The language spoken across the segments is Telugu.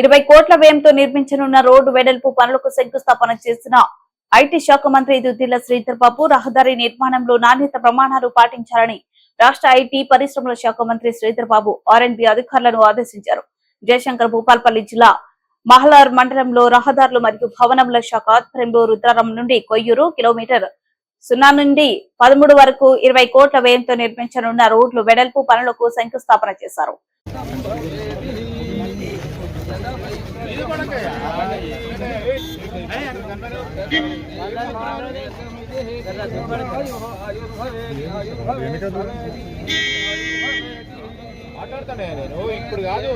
20 కోట్ల వ్యయంతో నిర్మించనున్న రోడ్డు వెడల్పు పనులకు శంకుస్థాపన చేసిన ఐటీ శాఖ మంత్రి దుద్దిళ్ల శ్రీధర్ బాబు రహదారి నిర్మాణంలో నాణ్యత ప్రమాణాలు పాటించాలని రాష్ట్ర ఐటీ పరిశ్రమల శాఖ మంత్రి శ్రీధర్ బాబు ఆర్ఎండ్బి అధికారులను ఆదేశించారు. జయశంకర్ భూపాల్పల్లి జిల్లా మహలార్ మండలంలో రహదారులు మరియు భవనముల శాఖ ఆధ్వర్యంలో రుద్రారం నుండి కొయ్యూరు కిలోమీటర్ 0 నుండి 13 వరకు 20 కోట్ల వ్యయంతో నిర్మించనున్న రోడ్లు వెడల్పు పనులకు శంకుస్థాపన చేశారు. మాట్లాడతానే నేను ఇప్పుడు కాదు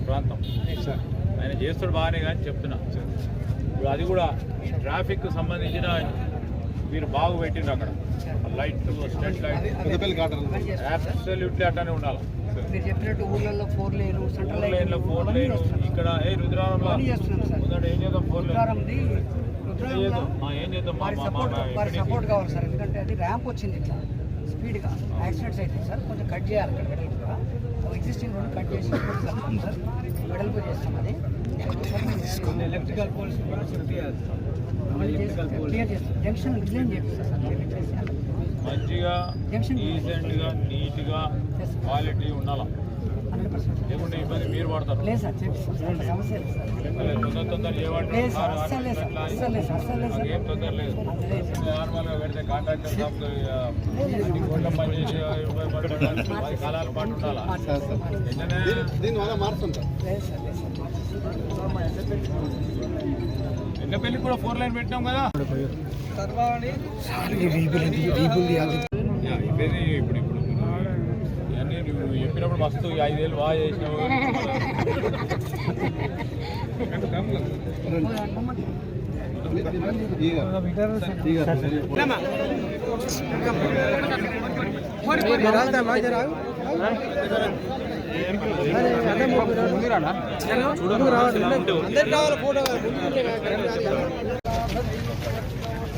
ప్రాంతం ఆయన చేస్తాడు బాగానే కానీ చెప్తున్నా ఇప్పుడు అది కూడా ఈ ట్రాఫిక్ సంబంధించిన మీరు బాగు పెట్టిండ్రు అక్కడ లైట్ స్ట్రీట్ లైట్ అబ్సల్యూట్లీ అట్లానే ఉండాలి. ఊర్లలో 4 లేను ఇక్కడ రుద్రారంలో ఏం చేద్దాం 4 ఏం చేద్దాం సపోర్ట్ కావాలి సార్. ఎందుకంటే అది ర్యాంప్ వచ్చింది ఇట్లా స్పీడ్గా యాక్సిడెంట్స్ అయితే సార్ కొంచెం కట్ చేయాలి అక్కడ వెడల్పుగా. ఎగ్జిస్టింగ్ రోడ్ కట్ చేసి సార్ వెడల్పు చేస్తాం. అది ఎలక్ట్రికల్ పోల్స్ క్లియర్ చేస్తాం. జంక్షన్ డిజైన్ చేపిస్తాం సార్. మంచిగా డీసెంట్గా నీట్గా క్వాలిటీ ఉండాలా. 100% లేకుంటే ఇబ్బంది మీరు పడతారు. లేదు సార్ చేపిస్తాం. సమస్య లేదు సార్. తొందర ఏమంటారు ఏం తొందర లేదు. నార్మల్గా పెడితే కాంట్రాక్టర్ పనిచేసి 10 కాలాల పాటు ఉండాలా. దీనివల్ల మారుతుంటారు. ఎన్నపల్లి కూడా 4 లైన్ పెట్టినాం కదా. ఇప్పుడు ఇవన్నీ నువ్వు చెప్పినప్పుడు మస్తు 5 ఏళ్ళు బాగా చేసినావు.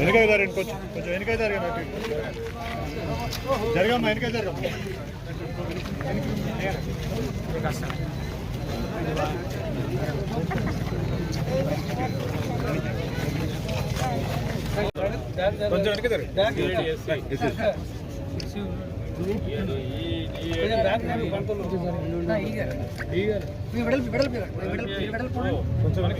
వెనకైదారు కొంచెం వెనకైదారు జరగమ్మా వెనక జరగ కొంచెం వెనక వెడల్పు కొంచెం వెనక